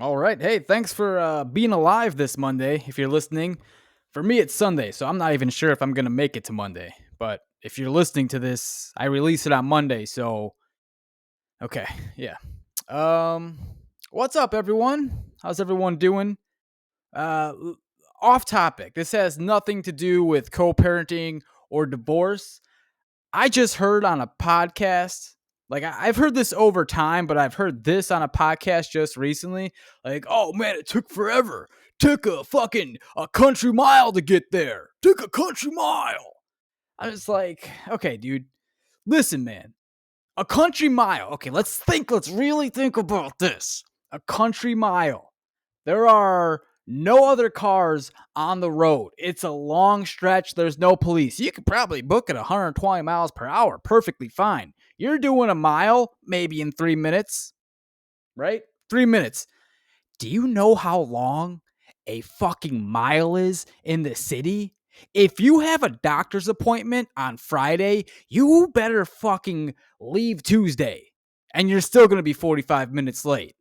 All right. Hey, thanks for being alive this Monday. If you're listening, for me it's Sunday, so I'm not even sure if I'm gonna make it to Monday. But if you're listening to this, I release it on Monday. So okay, yeah. Um, what's up, everyone? How's everyone doing? Uh, l- Off topic. This has nothing to do with co-parenting or divorce. I just heard on a podcast, like I've heard this over time, but I've heard this on a podcast just recently. Like, oh man, it took forever. Took a country mile to get there. Took a country mile. I was like, okay, dude, listen, man. A country mile. Okay, let's really think about this. A country mile. There are no other cars on the road. It's a long stretch. There's no police. You could probably book at 120 miles per hour perfectly fine. You're doing a mile maybe in 3 minutes, right? 3 minutes. Do you know how long a fucking mile is in the city? If you have a doctor's appointment on Friday, you better fucking leave Tuesday and you're still going to be 45 minutes late.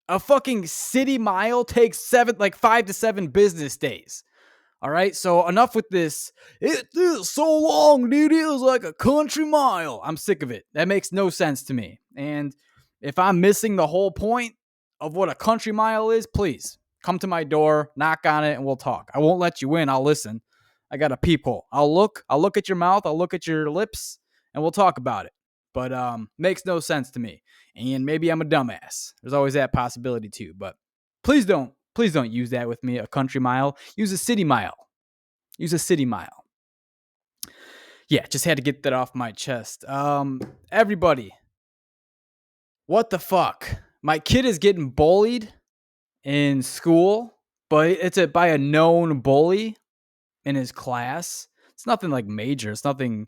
A fucking city mile takes 5 to 7 business days. All right, so enough with this. It is so long, dude. It was like a country mile. I'm sick of it. That makes no sense to me. And if I'm missing the whole point of what a country mile is, please come to my door, knock on it, and we'll talk. I won't let you in. I'll listen. I got a peephole. I'll look. I'll look at your mouth. I'll look at your lips, and we'll talk about it. But makes no sense to me. And maybe I'm a dumbass. There's always that possibility too. But please don't use that with me. A country mile. Use a city mile. Use a city mile. Yeah, just had to get that off my chest. Everybody, what the fuck? My kid is getting bullied in school, but by a known bully in his class. It's nothing like major. It's nothing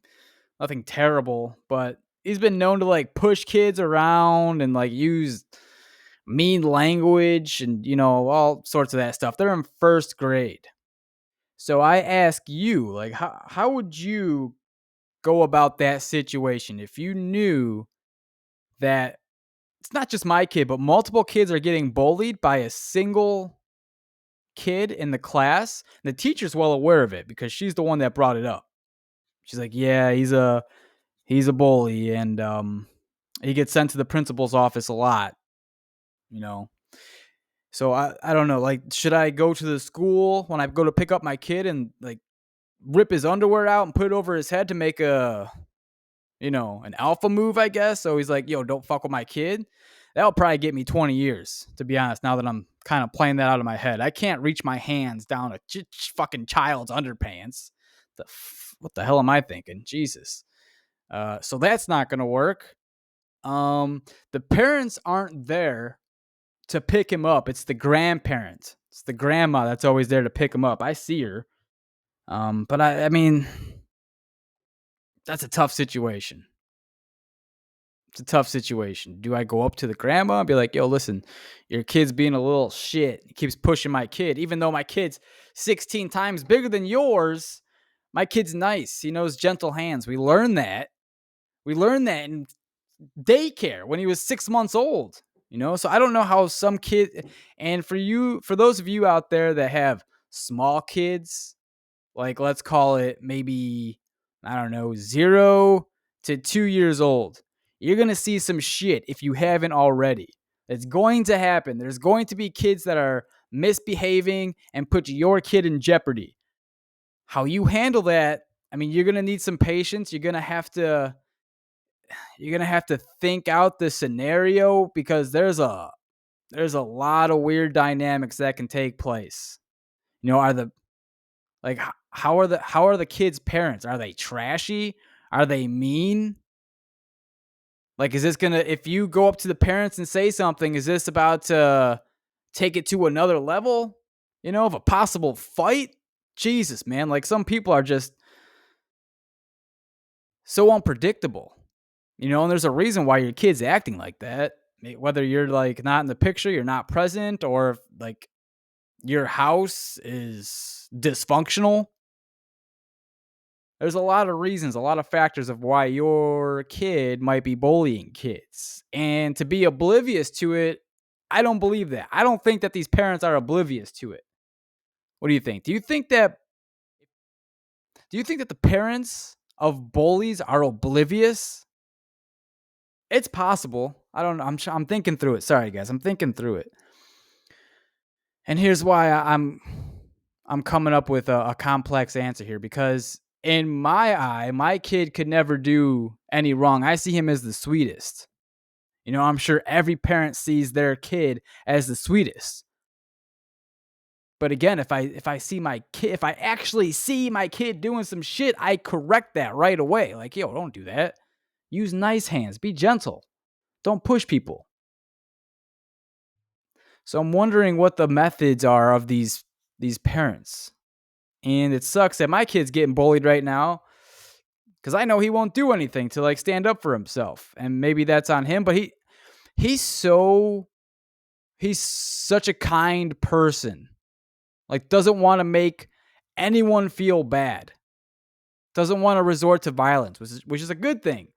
terrible, but he's been known to like push kids around and like use mean language and all sorts of that stuff. They're in first grade. So I ask you, like, how would you go about that situation if you knew that it's not just my kid, but multiple kids are getting bullied by a single kid in the class? The teacher's well aware of it because she's the one that brought it up. She's like, "Yeah, he's a bully, and he gets sent to the principal's office a lot, you know." So I don't know, like, should I go to the school when I go to pick up my kid and like rip his underwear out and put it over his head to make an alpha move, I guess? So he's like, "Yo, don't fuck with my kid." That'll probably get me 20 years, to be honest, now that I'm kind of playing that out of my head. I can't reach my hands down a fucking child's underpants. What the hell am I thinking? Jesus. So that's not going to work. The parents aren't there to pick him up. It's the grandparent. It's the grandma that's always there to pick him up. I see her. But I mean, that's a tough situation. It's a tough situation. Do I go up to the grandma and be like, "Yo, listen, your kid's being a little shit. He keeps pushing my kid, even though my kid's 16 times bigger than yours. My kid's nice. He knows gentle hands. We learned that. We learned that in daycare when he was 6 months old. So I don't know how some kid. And for those of you out there that have small kids, like let's call it maybe, I don't know, 0 to 2 years old, you're going to see some shit if you haven't already. It's going to happen. There's going to be kids that are misbehaving and put your kid in jeopardy. How you handle that, I mean, you're going to need some patience. You're going to have to think out the scenario because there's a lot of weird dynamics that can take place. Are the like how are the kids' parents? Are they trashy? Are they mean? Like, is this gonna, if you go up to the parents and say something, is this about to take it to another level? Of a possible fight? Jesus, man. Like, some people are just so unpredictable. And there's a reason why your kid's acting like that. Whether you're like not in the picture, you're not present, or if, like, your house is dysfunctional. There's a lot of reasons, a lot of factors of why your kid might be bullying kids. And to be oblivious to it I don't believe that. I don't think that these parents are oblivious to it. What do you think? Do you think that the parents of bullies are oblivious? It's possible. I don't know. I'm thinking through it. Sorry, guys. I'm thinking through it. And here's why I'm coming up with a complex answer here because in my eye, my kid could never do any wrong. I see him as the sweetest. I'm sure every parent sees their kid as the sweetest. But again, if I actually see my kid doing some shit, I correct that right away. Like, yo, don't do that. Use nice hands. Be gentle. Don't push people. So I'm wondering what the methods are of these parents. And it sucks that my kid's getting bullied right now because I know he won't do anything to like stand up for himself. And maybe that's on him, but he's so he's such a kind person. Like doesn't want to make anyone feel bad. Doesn't want to resort to violence, which is a good thing.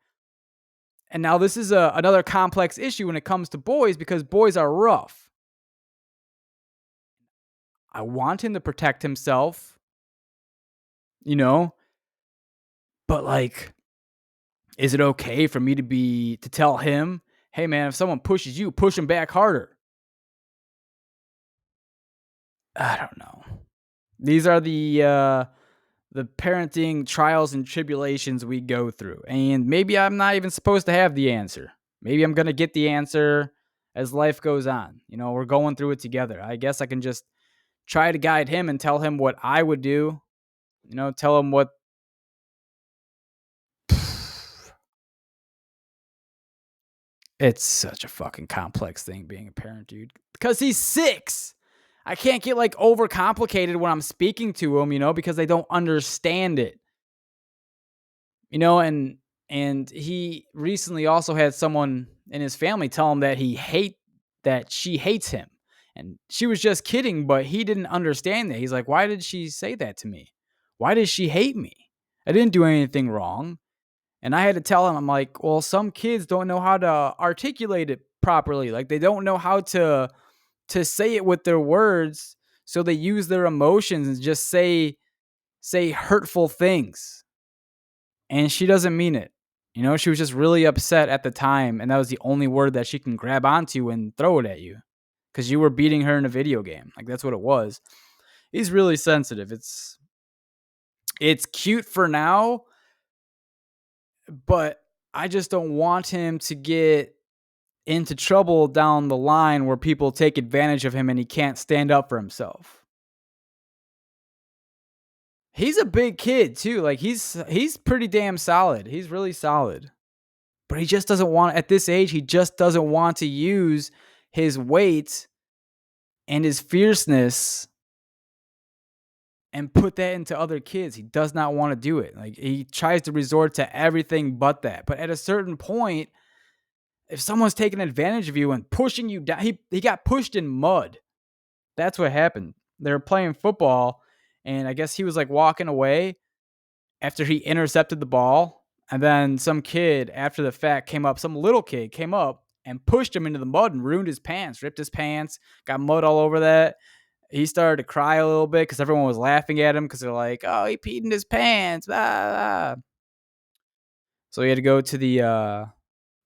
And now this is another complex issue when it comes to boys because boys are rough. I want him to protect himself, you know, but like, is it okay for me to tell him, hey man, if someone pushes you, push him back harder? I don't know. These are the parenting trials and tribulations we go through. And maybe I'm not even supposed to have the answer. Maybe I'm going to get the answer as life goes on. We're going through it together. I guess I can just try to guide him and tell him what I would do. Tell him what. It's such a fucking complex thing being a parent, dude. Because he's 6. I can't get like overcomplicated when I'm speaking to him, because they don't understand it. And he recently also had someone in his family tell him that she hates him. And she was just kidding, but he didn't understand that. He's like, "Why did she say that to me? Why does she hate me? I didn't do anything wrong." And I had to tell him, I'm like, "Well, some kids don't know how to articulate it properly. Like they don't know how to say it with their words, so they use their emotions and just say hurtful things." And she doesn't mean it. She was just really upset at the time, and that was the only word that she can grab onto and throw it at you because you were beating her in a video game. Like that's what it was. He's really sensitive. It's cute for now, but I just don't want him to get into trouble down the line where people take advantage of him and he can't stand up for himself. He's a big kid too. Like he's pretty damn solid. He's really solid. But he just doesn't want at this age, he just doesn't want to use his weight and his fierceness and put that into other kids. He does not want to do it. Like he tries to resort to everything but that. But at a certain point, if someone's taking advantage of you and pushing you down, he got pushed in mud. That's what happened. They were playing football, and I guess he was like walking away after he intercepted the ball. And then some kid after the fact some little kid came up and pushed him into the mud and ruined his pants, ripped his pants, got mud all over that. He started to cry a little bit because everyone was laughing at him because they're like, "Oh, he peed in his pants." Blah, blah. So he had to go to the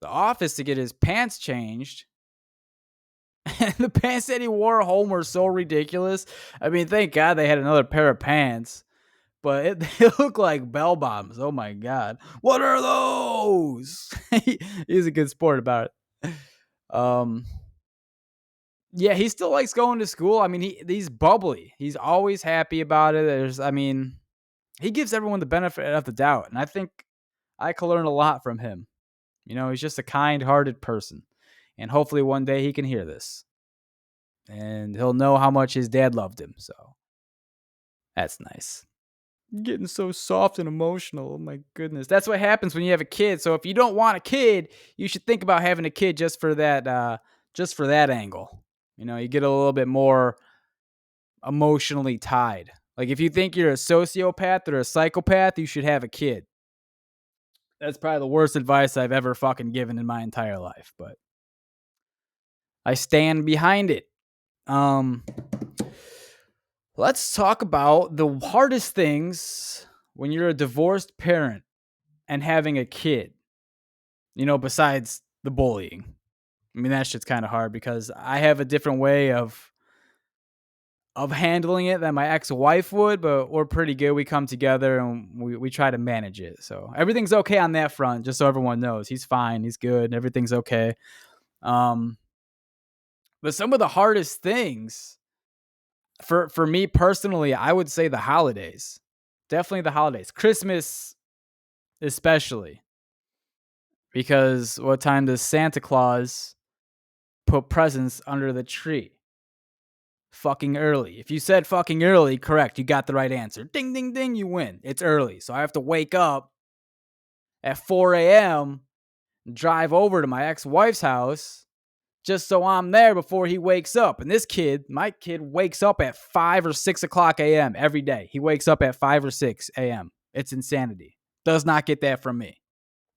office to get his pants changed. And the pants that he wore home were so ridiculous. I mean, thank God they had another pair of pants, but they look like bell bottoms. Oh my God. What are those? He's a good sport about it. Yeah, he still likes going to school. I mean, he's bubbly. He's always happy about it. He gives everyone the benefit of the doubt. And I think I could learn a lot from him. He's just a kind-hearted person. And hopefully one day he can hear this. And he'll know how much his dad loved him. So that's nice. Getting so soft and emotional. Oh my goodness. That's what happens when you have a kid. So if you don't want a kid, you should think about having a kid just for that angle. You get a little bit more emotionally tied. Like if you think you're a sociopath or a psychopath, you should have a kid. That's probably the worst advice I've ever fucking given in my entire life, but I stand behind it. Um, let's talk about the hardest things when you're a divorced parent and having a kid, besides the bullying. I mean, that shit's kind of hard because I have a different way of handling it than my ex-wife would, but we're pretty good. We come together and we try to manage it. So everything's okay on that front, just so everyone knows. He's fine, he's good, everything's okay. Um, but some of the hardest things for me personally, I would say the holidays. Definitely the holidays. Christmas especially. Because what time does Santa Claus put presents under the tree? Fucking early. If you said fucking early, correct. You got the right answer. Ding, ding, ding, you win. It's early. So I have to wake up at 4 a.m., drive over to my ex wife's house just so I'm there before he wakes up. And this kid, my kid, wakes up at 5 or 6 o'clock a.m. every day. He wakes up at 5 or 6 a.m. It's insanity. Does not get that from me.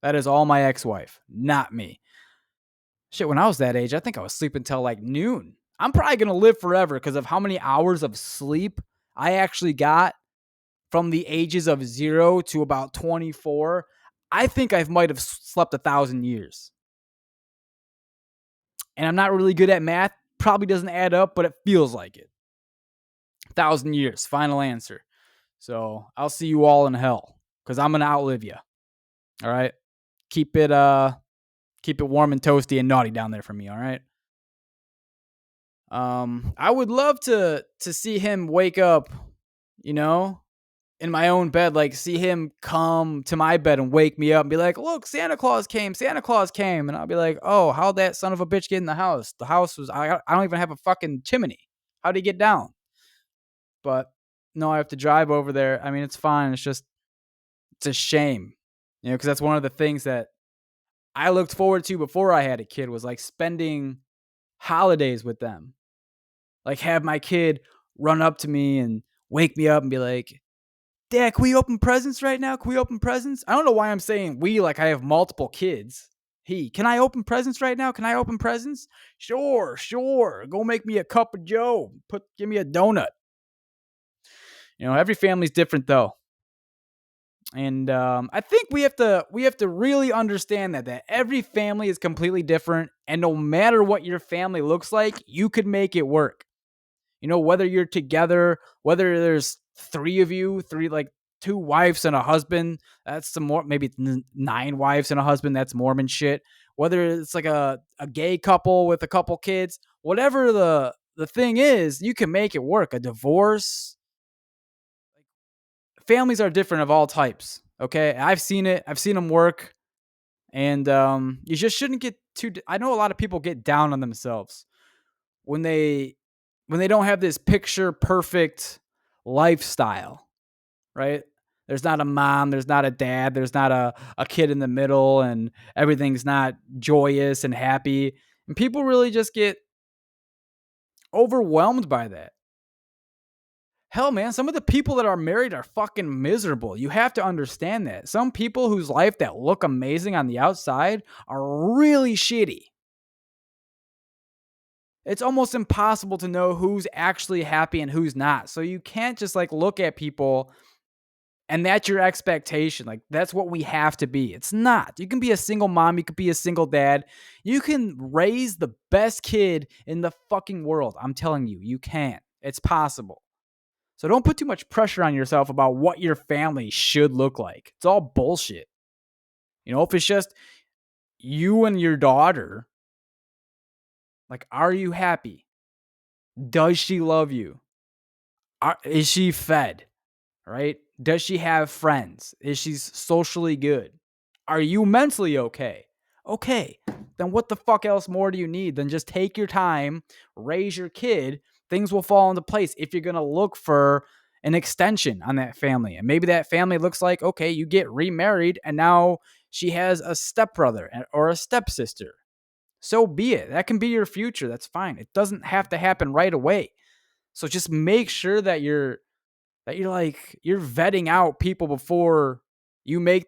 That is all my ex wife, not me. Shit, when I was that age, I think I was sleeping till like noon. I'm probably going to live forever because of how many hours of sleep I actually got from the ages of 0 to about 24. I think I might have slept 1,000 years. And I'm not really good at math. Probably doesn't add up, but it feels like it. 1,000 years, final answer. So I'll see you all in hell because I'm going to outlive you. All right. Keep it warm and toasty and naughty down there for me. All right. I would love to see him wake up, you know, in my own bed, like see him come to my bed and wake me up and be like, "Look, Santa Claus came, Santa Claus came," and I'll be like, "Oh, how'd that son of a bitch get in the house? The house was I don't even have a fucking chimney. How'd he get down?" But no, I have to drive over there. I mean, it's fine. It's a shame, because that's one of the things that I looked forward to before I had a kid was like spending holidays with them. Like have my kid run up to me and wake me up and be like, "Dad, can we open presents right now? Can we open presents?" I don't know why I'm saying we like I have multiple kids. Can I open presents right now? Can I open presents? Sure, sure. Go make me a cup of joe. Give me a donut. Every family's different though. And I think we have to really understand that every family is completely different, and no matter what your family looks like, you could make it work. Whether you're together, whether there's three of you, like two wives and a husband, that's some more, maybe 9 wives and a husband, that's Mormon shit. Whether it's like a gay couple with a couple kids, whatever the thing is, you can make it work. A divorce, families are different of all types. Okay. I've seen it. I've seen them work. And you just shouldn't get too, I know a lot of people get down on themselves when they don't have this picture perfect lifestyle, right? There's not a mom, there's not a dad, there's not a kid in the middle, and everything's not joyous and happy. And people really just get overwhelmed by that. Hell, man, some of the people that are married are fucking miserable. You have to understand that. Some people whose life that look amazing on the outside are really shitty. It's almost impossible to know who's actually happy and who's not. So you can't just like look at people and that's your expectation. Like that's what we have to be. It's not. You can be a single mom, you could be a single dad. You can raise the best kid in the fucking world. I'm telling you, you can. It's possible. So don't put too much pressure on yourself about what your family should look like. It's all bullshit. If it's just you and your daughter, like, are you happy? Does she love you? Is she fed? Right? Does she have friends? Is she socially good? Are you mentally okay? Okay. Then what the fuck else more do you need than just take your time, raise your kid, things will fall into place if you're going to look for an extension on that family. And maybe that family looks like, okay, you get remarried and now she has a stepbrother or a stepsister. So be it. That can be your future. That's fine. It doesn't have to happen right away. So just make sure that you're vetting out people before you make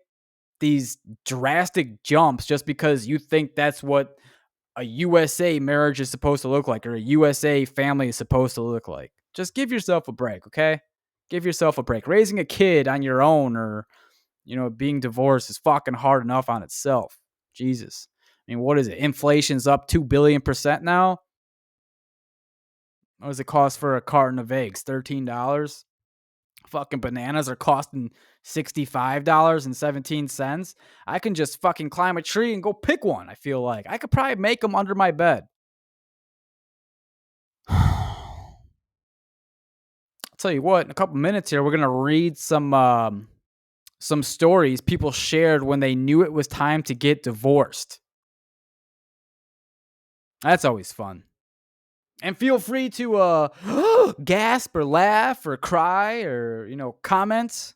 these drastic jumps just because you think that's what a USA marriage is supposed to look like or a USA family is supposed to look like. Just give yourself a break, okay? Give yourself a break. Raising a kid on your own or, being divorced is fucking hard enough on itself. Jesus. I mean, what is it? Inflation's up 2 billion% now. What does it cost for a carton of eggs? $13? Fucking bananas are costing $65.17. I can just fucking climb a tree and go pick one, I feel like. I could probably make them under my bed. I'll tell you what, in a couple minutes here, we're going to read some stories people shared when they knew it was time to get divorced. That's always fun. And feel free to gasp or laugh or cry or, comment.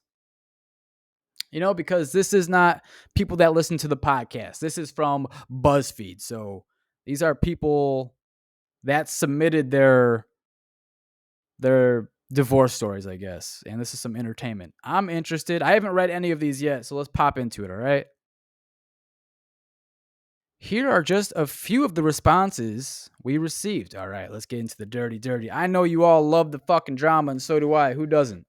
Because this is not people that listen to the podcast. This is from BuzzFeed. So these are people that submitted their divorce stories, I guess. And this is some entertainment. I'm interested. I haven't read any of these yet, so let's pop into it, all right? Here are just a few of the responses we received. All right, let's get into the dirty. I know you all love the fucking drama, and so do I. Who doesn't?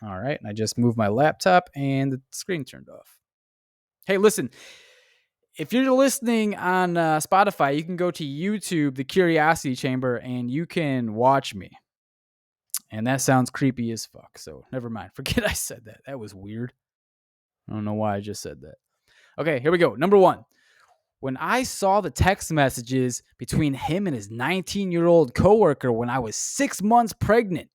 All right, and I just moved my laptop and the screen turned off. Hey, listen, if you're listening on Spotify, you can go to YouTube, The Curiosity Chamber, and you can watch me. And that sounds creepy as fuck, so never mind. Forget I said that. That was weird. I don't know why I just said that. Okay, here we go. Number 1. When I saw the text messages between him and his 19-year-old coworker when I was 6 months pregnant,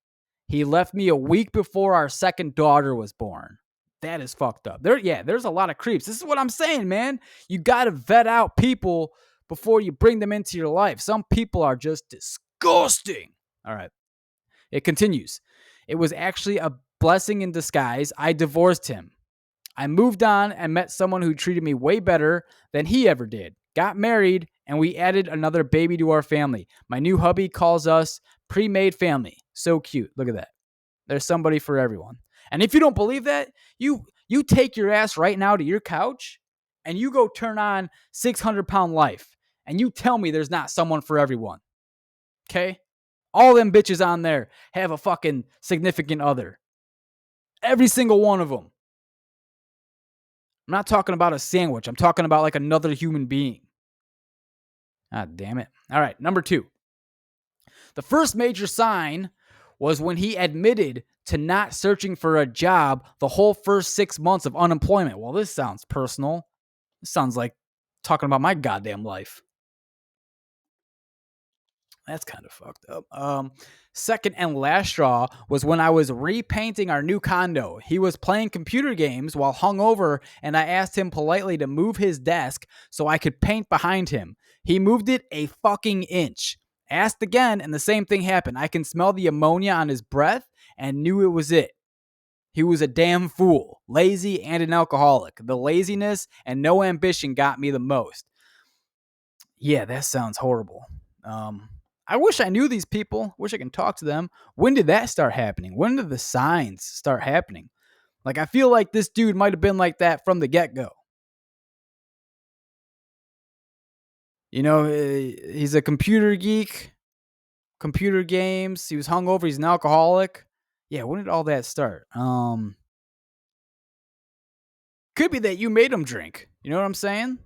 he left me a week before our second daughter was born. That is fucked up. There's a lot of creeps. This is what I'm saying, man. You got to vet out people before you bring them into your life. Some people are just disgusting. All right. It continues. It was actually a blessing in disguise. I divorced him. I moved on and met someone who treated me way better than he ever did. Got married, and we added another baby to our family. My new hubby calls us pre-made family. So cute. Look at that. There's somebody for everyone. And if you don't believe that, you take your ass right now to your couch and you go turn on 600-Pound Life and you tell me there's not someone for everyone. Okay? All them bitches on there have a fucking significant other. Every single one of them. I'm not talking about a sandwich. I'm talking about like another human being. God damn it. All right, number 2. The first major sign was when he admitted to not searching for a job the whole first 6 months of unemployment. Well, this sounds personal. This sounds like talking about my goddamn life. That's kind of fucked up. Second and last straw was when I was repainting our new condo. He was playing computer games while hungover, and I asked him politely to move his desk so I could paint behind him. He moved it a fucking inch. Asked again, and the same thing happened. I can smell the ammonia on his breath and knew it was it. He was a damn fool, lazy, and an alcoholic. The laziness and no ambition got me the most. Yeah, that sounds horrible. I wish I knew these people. Wish I can talk to them. When did that start happening? When did the signs start happening? Like, I feel like this dude might have been like that from the get-go. He's a computer geek, computer games. He was hungover. He's an alcoholic. Yeah, when did all that start? Could be that you made him drink. You know what I'm saying?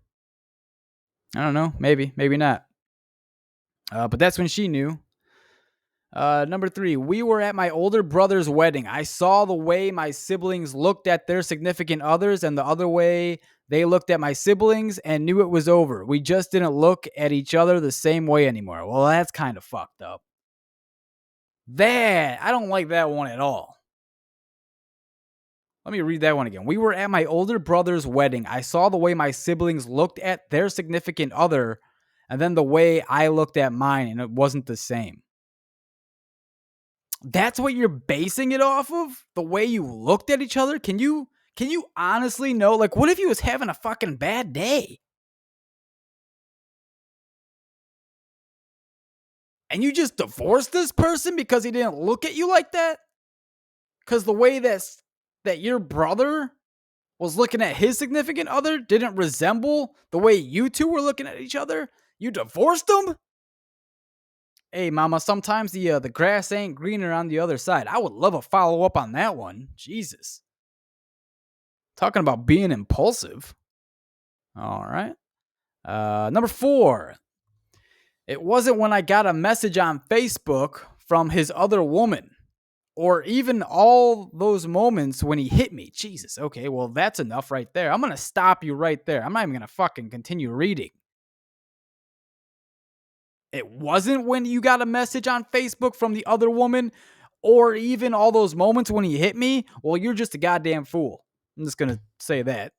I don't know. Maybe not. But that's when she knew. Number 3, we were at my older brother's wedding. I saw the way my siblings looked at their significant others and the other way they looked at my siblings and knew it was over. We just didn't look at each other the same way anymore. Well, that's kind of fucked up. I don't like that one at all. Let me read that one again. We were at my older brother's wedding. I saw the way my siblings looked at their significant other and then the way I looked at mine, and it wasn't the same. That's what you're basing it off of? The way you looked at each other? Can you honestly know? Like, what if he was having a fucking bad day? And you just divorced this person because he didn't look at you like that? Because the way that your brother was looking at his significant other didn't resemble the way you two were looking at each other? You divorced him? Hey, mama, sometimes the grass ain't greener on the other side. I would love a follow up on that one. Jesus. Talking about being impulsive. All right. Number 4. It wasn't when I got a message on Facebook from his other woman, or even all those moments when he hit me. Jesus. Okay, well, that's enough right there. I'm going to stop you right there. I'm not even going to fucking continue reading. It wasn't when you got a message on Facebook from the other woman, or even all those moments when he hit me. Well, you're just a goddamn fool. I'm just going to say that.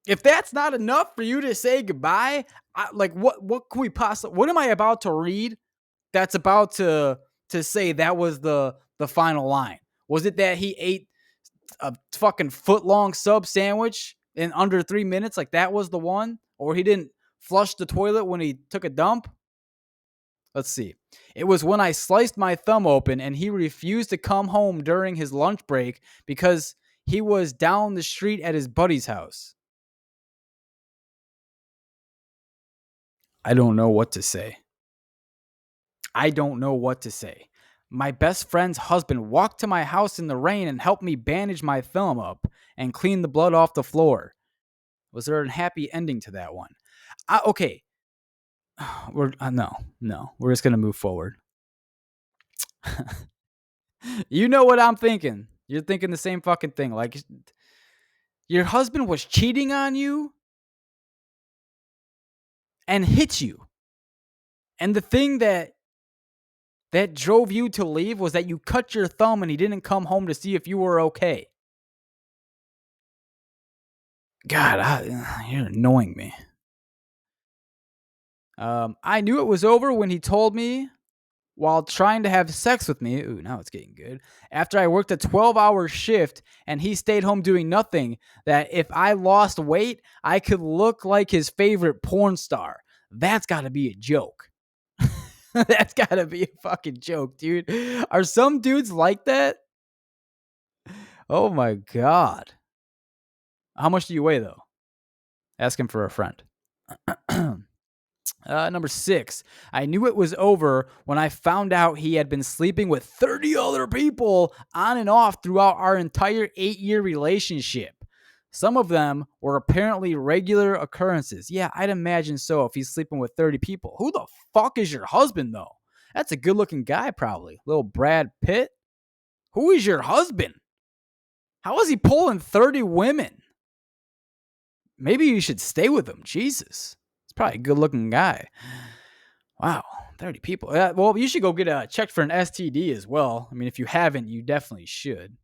If that's not enough for you to say goodbye, what can we possibly, what am I about to read that's about to say that was the final line? Was it that he ate a fucking foot long sub sandwich in under 3 minutes? Like that was the one? Or he didn't flush the toilet when he took a dump? Let's see. It was when I sliced my thumb open and he refused to come home during his lunch break because he was down the street at his buddy's house. I don't know what to say. I don't know what to say. My best friend's husband walked to my house in the rain and helped me bandage my thumb up and clean the blood off the floor. Was there a happy ending to that one? Okay. No. We're just gonna move forward. You know what I'm thinking. You're thinking the same fucking thing. Like your husband was cheating on you and hit you. And the thing that drove you to leave was that you cut your thumb and he didn't come home to see if you were okay. God, you're annoying me. I knew it was over when he told me while trying to have sex with me. Ooh, now it's getting good. After I worked a 12-hour shift and he stayed home doing nothing, that if I lost weight, I could look like his favorite porn star. That's got to be a joke. That's got to be a fucking joke, dude. Are some dudes like that? Oh my God. How much do you weigh, though? Ask him for a friend. Number 6. I knew it was over when I found out he had been sleeping with 30 other people on and off throughout our entire 8-year relationship. Some of them were apparently regular occurrences. Yeah, I'd imagine so if he's sleeping with 30 people. Who the fuck is your husband, though? That's a good looking guy, probably. Little Brad Pitt. Who is your husband? How is he pulling 30 women? Maybe you should stay with him. Jesus. He's probably a good looking guy. Wow. 30 people. Well, you should go get checked for an STD as well. I mean, if you haven't, you definitely should.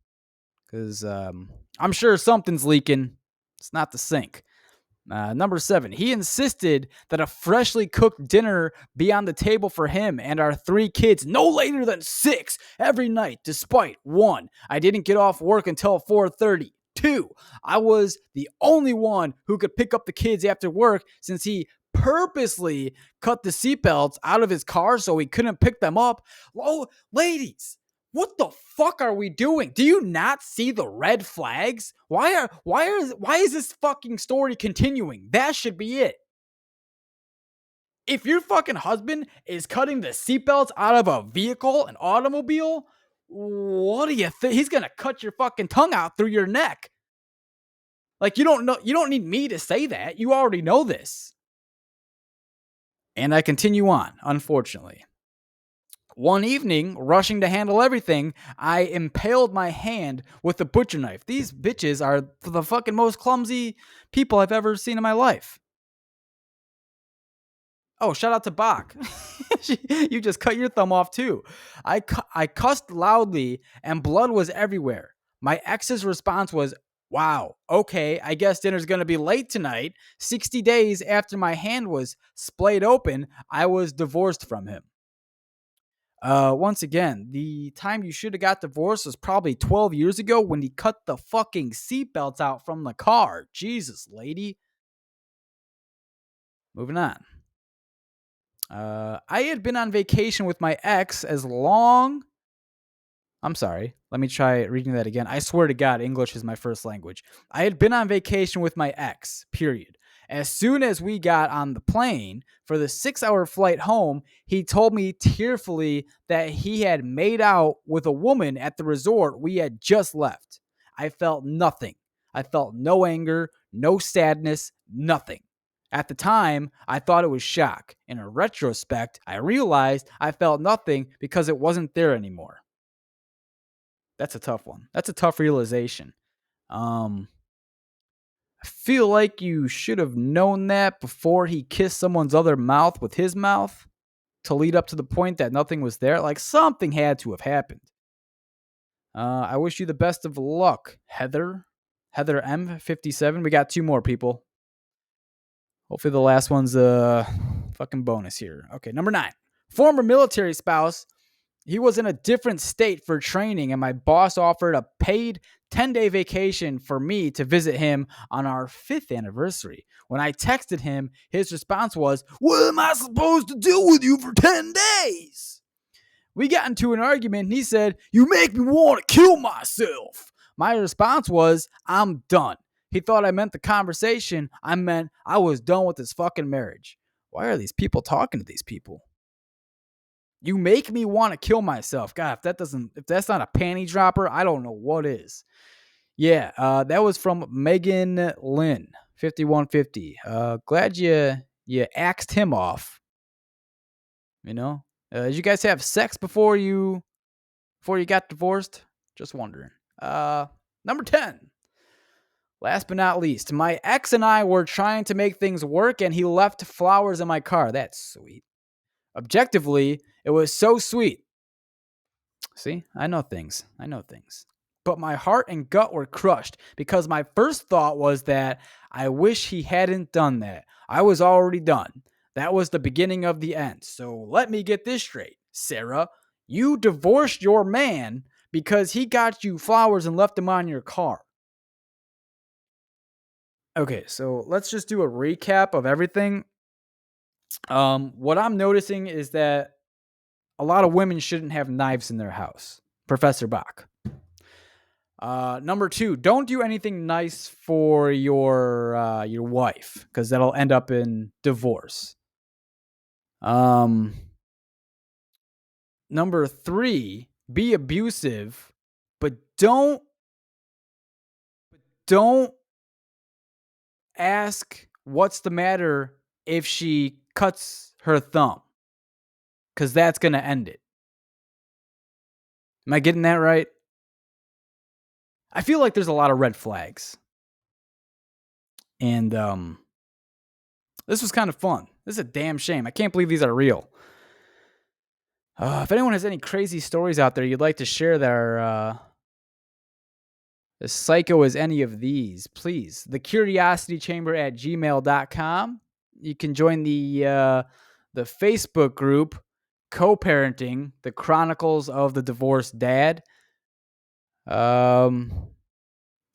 Because I'm sure something's leaking. It's not the sink. Number 7, he insisted that a freshly cooked dinner be on the table for him and our 3 kids no later than 6 every night, despite 1, I didn't get off work until 4:30. 2, I was the only one who could pick up the kids after work since he purposely cut the seatbelts out of his car so he couldn't pick them up. Oh, ladies, what the fuck are we doing? Do you not see the red flags? Why is this fucking story continuing? That should be it. If your fucking husband is cutting the seatbelts out of a vehicle, an automobile, what do you think? He's gonna cut your fucking tongue out through your neck. Like you don't need me to say that. You already know this. And I continue on, unfortunately. One evening, rushing to handle everything, I impaled my hand with a butcher knife. These bitches are the fucking most clumsy people I've ever seen in my life. Oh, shout out to Bach. You just cut your thumb off too. I cussed loudly and blood was everywhere. My ex's response was, wow, okay, I guess dinner's going to be late tonight. 60 days after my hand was splayed open, I was divorced from him. Once again, the time you should have got divorced was probably 12 years ago when he cut the fucking seatbelts out from the car. Jesus, lady. Moving on. I had been on vacation with my ex as long. I'm sorry. Let me try reading that again. I swear to God, English is my first language. I had been on vacation with my ex, period, As soon as we got on the plane for the 6-hour flight home, he told me tearfully that he had made out with a woman at the resort we had just left. I felt nothing. I felt no anger, no sadness, nothing. At the time, I thought it was shock. In a retrospect, I realized I felt nothing because it wasn't there anymore. That's a tough one. That's a tough realization. Um, I feel like you should have known that before he kissed someone's other mouth with his mouth to lead up to the point that nothing was there. Like something had to have happened. I wish you the best of luck, Heather. Heather M57. We got two more people. Hopefully the last one's a fucking bonus here. Okay, number 9. Former military spouse. He was in a different state for training, and my boss offered a paid 10-day vacation for me to visit him on our 5th anniversary. When I texted him, his response was, "What am I supposed to do with you for 10 days?" We got into an argument, and he said, "You make me want to kill myself." My response was, "I'm done." He thought I meant the conversation. I meant I was done with this fucking marriage. Why are these people talking to these people? You make me want to kill myself. God, if that's not a panty dropper, I don't know what is. Yeah, that was from Megan Lynn, 5150. Glad you axed him off. You know, did you guys have sex before you got divorced? Just wondering. Number 10. Last but not least, my ex and I were trying to make things work, and he left flowers in my car. That's sweet. Objectively, it was so sweet. See, I know things. But my heart and gut were crushed because my first thought was that I wish he hadn't done that. I was already done. That was the beginning of the end. So let me get this straight, Sarah. You divorced your man because he got you flowers and left them on your car. Okay, so let's just do a recap of everything. What I'm noticing is that a lot of women shouldn't have knives in their house. Professor Bach. Number 2, don't do anything nice for your wife because that'll end up in divorce. Number 3, be abusive, but don't ask what's the matter if she cuts her thumb, because that's gonna end it. Am I getting that right? I feel like there's a lot of red flags. And this was kind of fun. This is a damn shame. I can't believe these are real. If anyone has any crazy stories out there you'd like to share that are as psycho as any of these, please, thecuriositychamber@gmail.com. You can join the Facebook group, Co-Parenting, the Chronicles of the Divorced Dad. Yeah,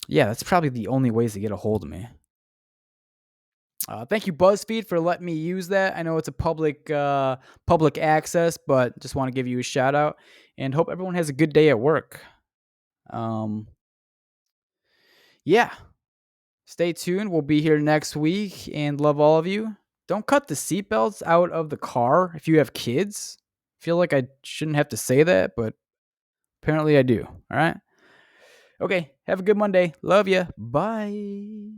that's probably the only ways to get a hold of me. Thank you, BuzzFeed, for letting me use that. I know it's a public access, but just want to give you a shout out and hope everyone has a good day at work. Yeah, stay tuned. We'll be here next week and love all of you. Don't cut the seatbelts out of the car if you have kids. I feel like I shouldn't have to say that, but apparently I do. All right. Okay. Have a good Monday. Love ya. Bye.